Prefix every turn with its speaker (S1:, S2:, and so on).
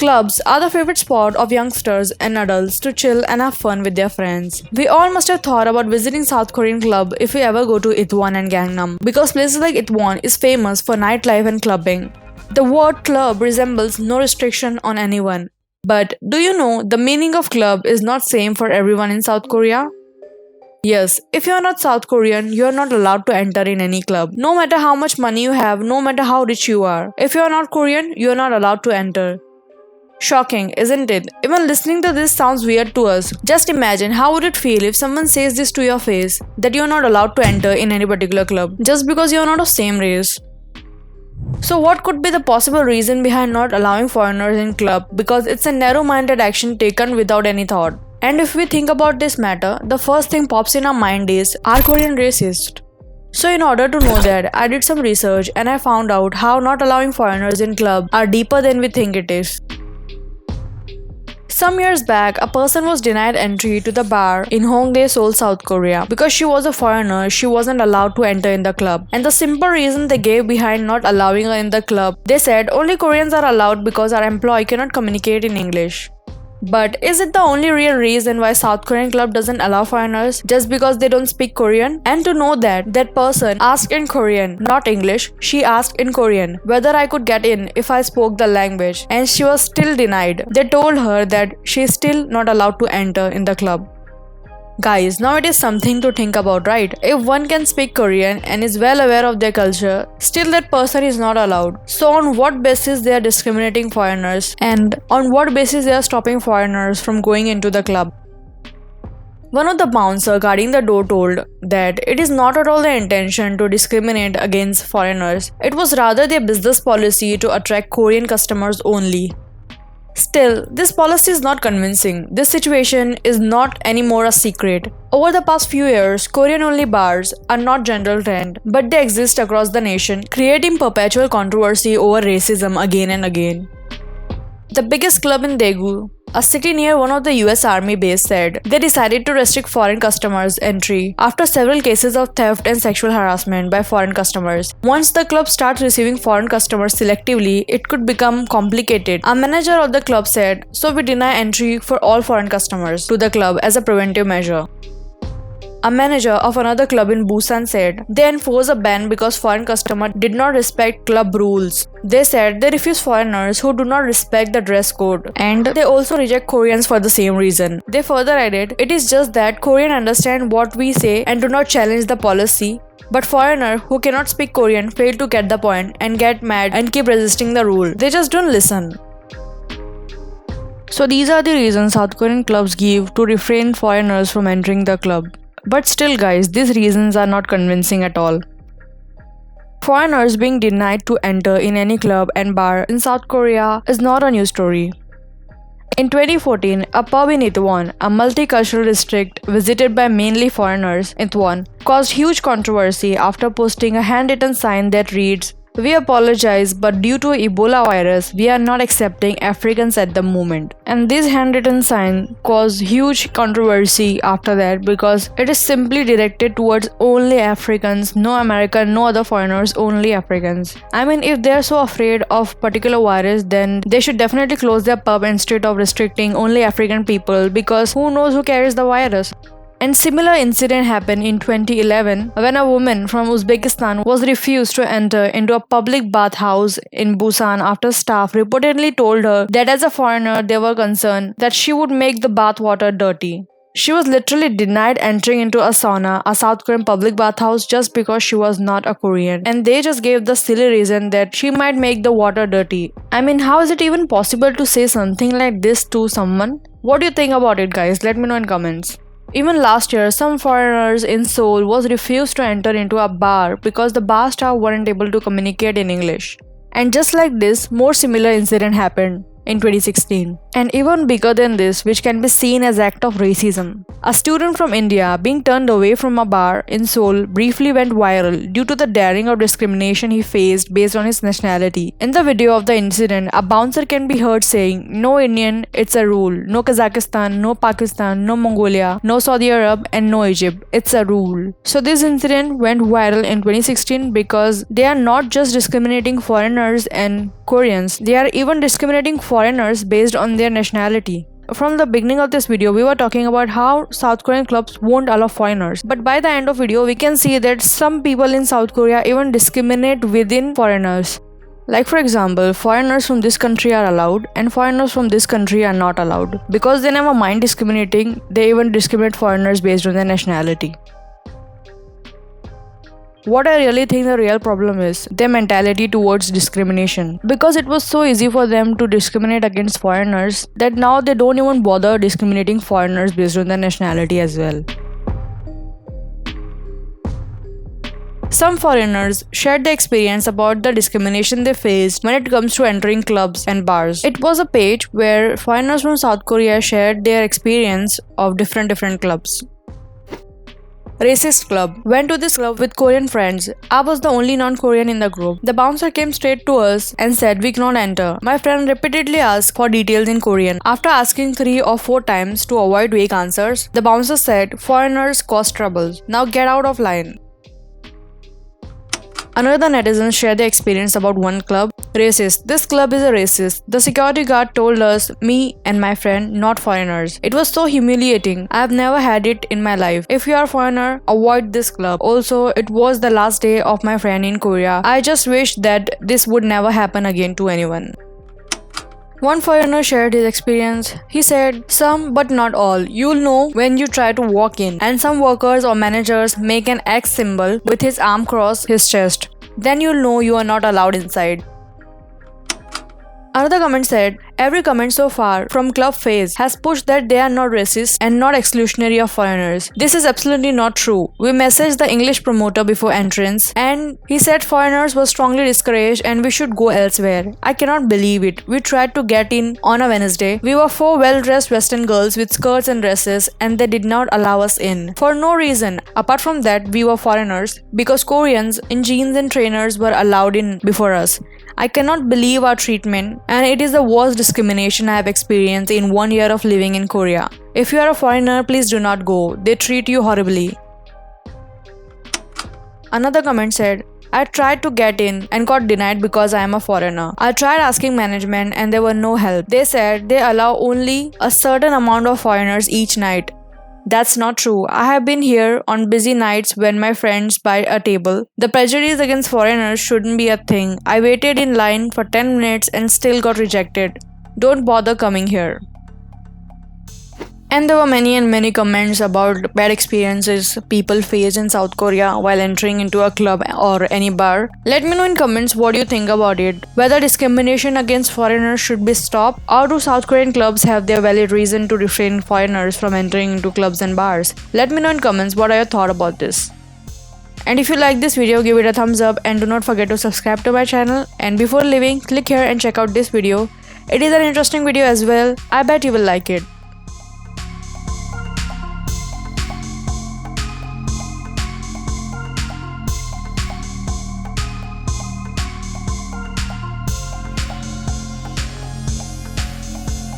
S1: Clubs are the favorite spot of youngsters and adults to chill and have fun with their friends. We all must have thought about visiting South Korean club if we ever go to Itaewon and Gangnam, because places like Itaewon is famous for nightlife and clubbing. The word club resembles no restriction on anyone. But do you know the meaning of club is not same for everyone in South Korea? Yes, if you are not South Korean, you are not allowed to enter in any club. No matter how much money you have, no matter how rich you are. If you are not Korean, you are not allowed to enter. Shocking, isn't it? Even listening to this sounds weird to us. Just imagine how would it feel if someone says this to your face, that you are not allowed to enter in any particular club, just because you are not of same race. So what could be the possible reason behind not allowing foreigners in club? Because it's a narrow-minded action taken without any thought. And if we think about this matter, the first thing pops in our mind is, are Korean racist? So in order to know that, I did some research and I found out how not allowing foreigners in club are deeper than we think it is. Some years back, a person was denied entry to the bar in Hongdae, Seoul, South Korea. Because she was a foreigner, she wasn't allowed to enter in the club. And the simple reason they gave behind not allowing her in the club, they said only Koreans are allowed because our employee cannot communicate in English. But is it the only real reason why South Korean club doesn't allow foreigners just because they don't speak Korean? And to know that person asked in Korean, not English, she asked in Korean whether I could get in if I spoke the language, and she was still denied. They told her that she is still not allowed to enter in the club. Guys, now it is something to think about, right? If one can speak Korean and is well aware of their culture, still that person is not allowed. So on what basis they are discriminating foreigners, and on what basis they are stopping foreigners from going into the club? One of the bouncer guarding the door told that it is not at all their intention to discriminate against foreigners. It was rather their business policy to attract Korean customers only. Still, this policy is not convincing. This situation is not anymore a secret. Over the past few years, Korean-only bars are not general trend, but they exist across the nation, creating perpetual controversy over racism again and again. The biggest club in Daegu, a city near one of the US Army base, said they decided to restrict foreign customers' entry after several cases of theft and sexual harassment by foreign customers. Once the club starts receiving foreign customers selectively, it could become complicated. A manager of the club said, "So we deny entry for all foreign customers to the club as a preventive measure." A manager of another club in Busan said they enforce a ban because foreign customers did not respect club rules. They said they refuse foreigners who do not respect the dress code, and they also reject Koreans for the same reason. They further added, "It is just that Koreans understand what we say and do not challenge the policy, but foreigners who cannot speak Korean fail to get the point and get mad and keep resisting the rule. They just don't listen." So these are the reasons South Korean clubs give to refrain foreigners from entering the club. But still guys, these reasons are not convincing at all. Foreigners being denied to enter in any club and bar in South Korea is not a new story. In 2014, a pub in Itaewon, a multicultural district visited by mainly foreigners, Itaewon, caused huge controversy after posting a handwritten sign that reads, "We apologize, but due to Ebola virus, we are not accepting Africans at the moment." And this handwritten sign caused huge controversy after that because it is simply directed towards only Africans, no American, no other foreigners, only Africans. I mean, if they are so afraid of particular virus, then they should definitely close their pub instead of restricting only African people, because who knows who carries the virus. And similar incident happened in 2011 when a woman from Uzbekistan was refused to enter into a public bathhouse in Busan after staff reportedly told her that as a foreigner they were concerned that she would make the bath water dirty. She was literally denied entering into a sauna, a South Korean public bathhouse, just because she was not a Korean, and they just gave the silly reason that she might make the water dirty. I mean, how is it even possible to say something like this to someone? What do you think about it, guys? Let me know in comments. Even last year, some foreigners in Seoul was refused to enter into a bar because the bar staff weren't able to communicate in English. And just like this, more similar incident happened in 2016. And even bigger than this, which can be seen as act of racism. A student from India being turned away from a bar in Seoul briefly went viral due to the daring of discrimination he faced based on his nationality. In the video of the incident, a bouncer can be heard saying, "No Indian, it's a rule. No Kazakhstan, no Pakistan, no Mongolia, no Saudi Arab, and no Egypt. It's a rule." So this incident went viral in 2016 because they are not just discriminating foreigners and Koreans, they are even discriminating foreigners based on their nationality. From the beginning of this video, we were talking about how South Korean clubs won't allow foreigners. But by the end of video, we can see that some people in South Korea even discriminate within foreigners. Like for example, foreigners from this country are allowed and foreigners from this country are not allowed. Because they never mind discriminating, they even discriminate foreigners based on their nationality. What I really think the real problem is their mentality towards discrimination. Because it was so easy for them to discriminate against foreigners that now they don't even bother discriminating foreigners based on their nationality as well. Some foreigners shared their experience about the discrimination they faced when it comes to entering clubs and bars. It was a page where foreigners from South Korea shared their experience of different clubs. Racist club. Went to this club with Korean friends. I was the only non-Korean in the group. The bouncer came straight to us and said we cannot enter. My friend repeatedly asked for details in Korean. After asking 3 or 4 times to avoid vague answers, the bouncer said, "Foreigners cause trouble. Now get out of line." Another netizen shared their experience about one club. Racist. This club is a racist. The security guard told us, me and my friend, not foreigners. It was so humiliating. I have never had it in my life. If you are a foreigner, avoid this club. Also, it was the last day of my friend in Korea. I just wish that this would never happen again to anyone. One foreigner shared his experience. He said, "Some but not all. You'll know when you try to walk in and some workers or managers make an X symbol with his arm across his chest. Then you'll know you are not allowed inside." Another comment said, "Every comment so far from club phase has pushed that they are not racist and not exclusionary of foreigners. This is absolutely not true. We messaged the English promoter before entrance and he said foreigners were strongly discouraged and we should go elsewhere. I cannot believe it. We tried to get in on a Wednesday. We were 4 well-dressed Western girls with skirts and dresses and they did not allow us in. For no reason. Apart from that, we were foreigners because Koreans in jeans and trainers were allowed in before us. I cannot believe our treatment and it is the worst discrimination I have experienced in 1 year of living in Korea. If you are a foreigner, please do not go. They treat you horribly." Another comment said, "I tried to get in and got denied because I am a foreigner. I tried asking management and there were no help. They said they allow only a certain amount of foreigners each night. That's not true. I have been here on busy nights when my friends buy a table. The prejudice against foreigners shouldn't be a thing. I waited in line for 10 minutes and still got rejected. Don't bother coming here." And there were many comments about bad experiences people faced in South Korea while entering into a club or any bar. Let me know in comments what you think about it. Whether discrimination against foreigners should be stopped, or do South Korean clubs have their valid reason to refrain foreigners from entering into clubs and bars? Let me know in comments what are your thoughts about this. And if you like this video, give it a thumbs up and do not forget to subscribe to my channel. And before leaving, click here and check out this video. It is an interesting video as well. I bet you will like it.